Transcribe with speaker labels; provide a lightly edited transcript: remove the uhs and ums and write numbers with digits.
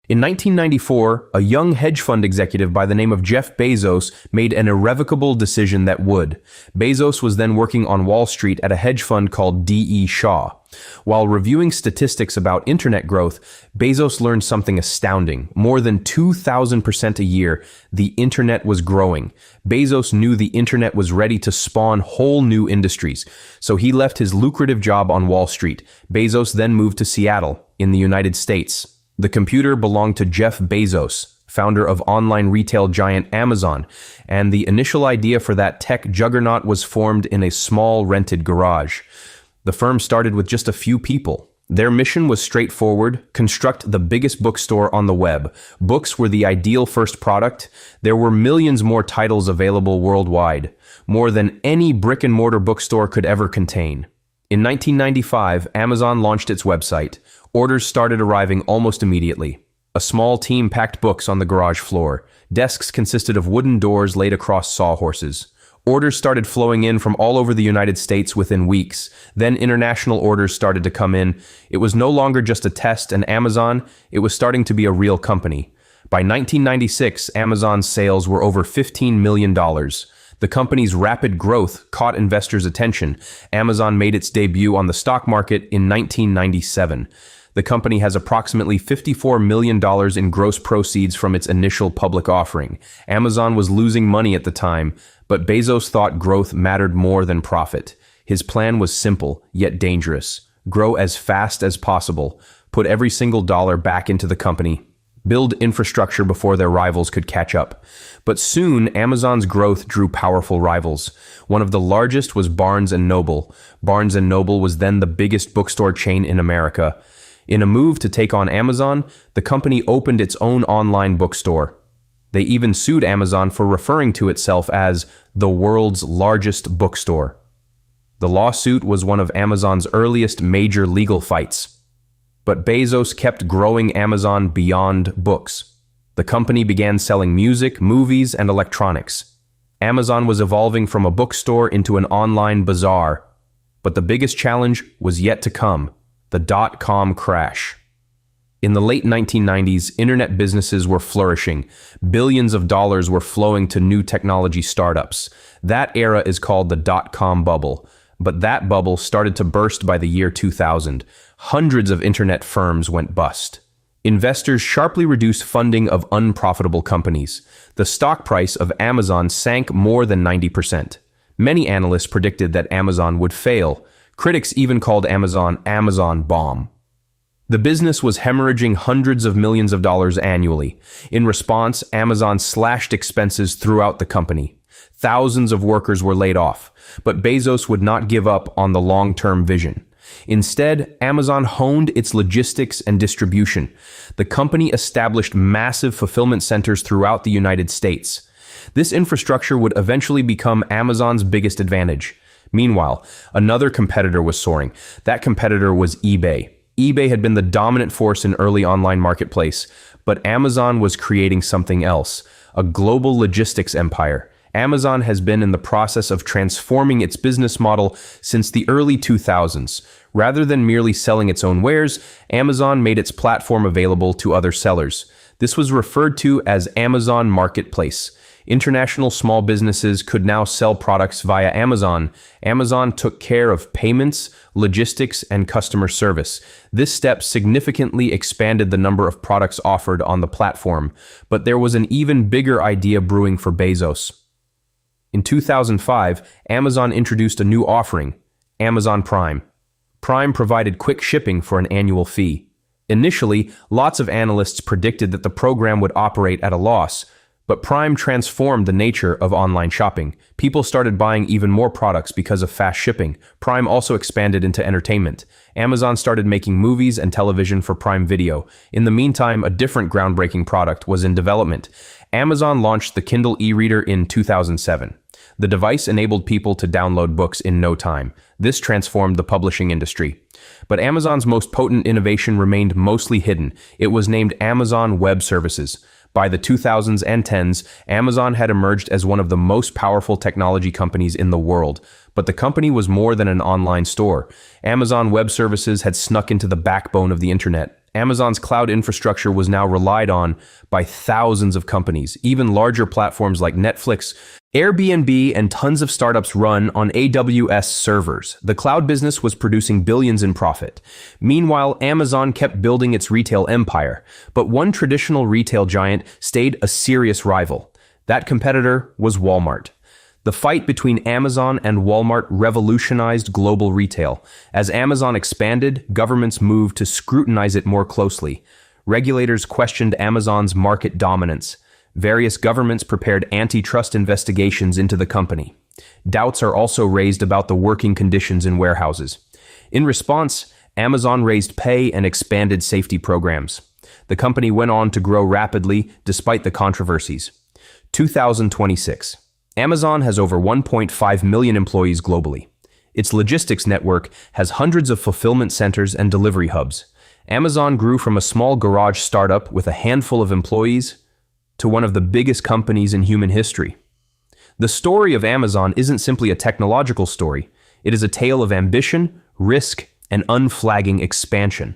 Speaker 1: In 1994, a young hedge fund executive by the name of Jeff Bezos made an irrevocable decision that would. Bezos was then working on Wall Street at a hedge fund called D.E. Shaw. While reviewing statistics about internet growth, Bezos learned something astounding. More than 2,000% a year, the internet was growing. Bezos knew the internet was ready to spawn whole new industries, so he left his lucrative job on Wall Street. Bezos then moved to Seattle, in the United States. The computer belonged to Jeff Bezos, founder of online retail giant Amazon, and the initial idea for that tech juggernaut was formed in a small rented garage. The firm started with just a few people. Their mission was straightforward: construct the biggest bookstore on the web. Books were the ideal first product. There were millions more titles available worldwide, more than any brick-and-mortar bookstore could ever contain. In 1995, Amazon launched its website. Orders started arriving almost immediately. A small team packed books on the garage floor. Desks consisted of wooden doors laid across sawhorses. Orders started flowing in from all over the United States within weeks. Then international orders started to come in. It was no longer just a test and Amazon, it was starting to be a real company. By 1996, Amazon's sales were over $15 million. The company's rapid growth caught investors' attention. Amazon made its debut on the stock market in 1997. The company has approximately $54 million in gross proceeds from its initial public offering. Amazon was losing money at the time, but Bezos thought growth mattered more than profit. His plan was simple, yet dangerous. Grow as fast as possible, put every single dollar back into the company, build infrastructure before their rivals could catch up. But soon, Amazon's growth drew powerful rivals. One of the largest was Barnes & Noble. Barnes & Noble was then the biggest bookstore chain in America. In a move to take on Amazon, the company opened its own online bookstore. They even sued Amazon for referring to itself as the world's largest bookstore. The lawsuit was one of Amazon's earliest major legal fights. But Bezos kept growing Amazon beyond books. The company began selling music, movies, and electronics. Amazon was evolving from a bookstore into an online bazaar. But the biggest challenge was yet to come: the dot-com crash. In the late 1990s, internet businesses were flourishing. Billions of dollars were flowing to new technology startups. That era is called the dot-com bubble. But that bubble started to burst by the year 2000. Hundreds of internet firms went bust. Investors sharply reduced funding of unprofitable companies. The stock price of Amazon sank more than 90%. Many analysts predicted that Amazon would fail. Critics even called Amazon Amazon bomb. The business was hemorrhaging hundreds of millions of dollars annually. In response, Amazon slashed expenses throughout the company. Thousands of workers were laid off, but Bezos would not give up on the long-term vision. Instead, Amazon honed its logistics and distribution. The company established massive fulfillment centers throughout the United States. This infrastructure would eventually become Amazon's biggest advantage. Meanwhile, another competitor was soaring. That competitor was eBay. eBay had been the dominant force in early online marketplace, but Amazon was creating something else: a global logistics empire. Amazon has been in the process of transforming its business model since the early 2000s. Rather than merely selling its own wares, Amazon made its platform available to other sellers. This was referred to as Amazon Marketplace. International small businesses could now sell products via Amazon. Amazon took care of payments, logistics, and customer service. This step significantly expanded the number of products offered on the platform, but there was an even bigger idea brewing for Bezos. In 2005, Amazon introduced a new offering, Amazon Prime. Prime provided quick shipping for an annual fee. Initially, lots of analysts predicted that the program would operate at a loss, but Prime transformed the nature of online shopping. People started buying even more products because of fast shipping. Prime also expanded into entertainment. Amazon started making movies and television for Prime Video. In the meantime, a different groundbreaking product was in development. Amazon launched the Kindle e-reader in 2007. The device enabled people to download books in no time. This transformed the publishing industry. But Amazon's most potent innovation remained mostly hidden. It was named Amazon Web Services. By the 2000s and 10s, Amazon had emerged as one of the most powerful technology companies in the world. But the company was more than an online store. Amazon Web Services had snuck into the backbone of the internet. Amazon's cloud infrastructure was now relied on by thousands of companies, even larger platforms like Netflix, Airbnb, and tons of startups run on AWS servers. The cloud business was producing billions in profit. Meanwhile, Amazon kept building its retail empire, but one traditional retail giant stayed a serious rival. That competitor was Walmart. The fight between Amazon and Walmart revolutionized global retail. As Amazon expanded, governments moved to scrutinize it more closely. Regulators questioned Amazon's market dominance. Various governments prepared antitrust investigations into the company. Doubts are also raised about the working conditions in warehouses. In response, Amazon raised pay and expanded safety programs. The company went on to grow rapidly despite the controversies. 2026. Amazon has over 1.5 million employees globally. Its logistics network has hundreds of fulfillment centers and delivery hubs. Amazon grew from a small garage startup with a handful of employees to one of the biggest companies in human history. The story of Amazon isn't simply a technological story. It is a tale of ambition, risk, and unflagging expansion.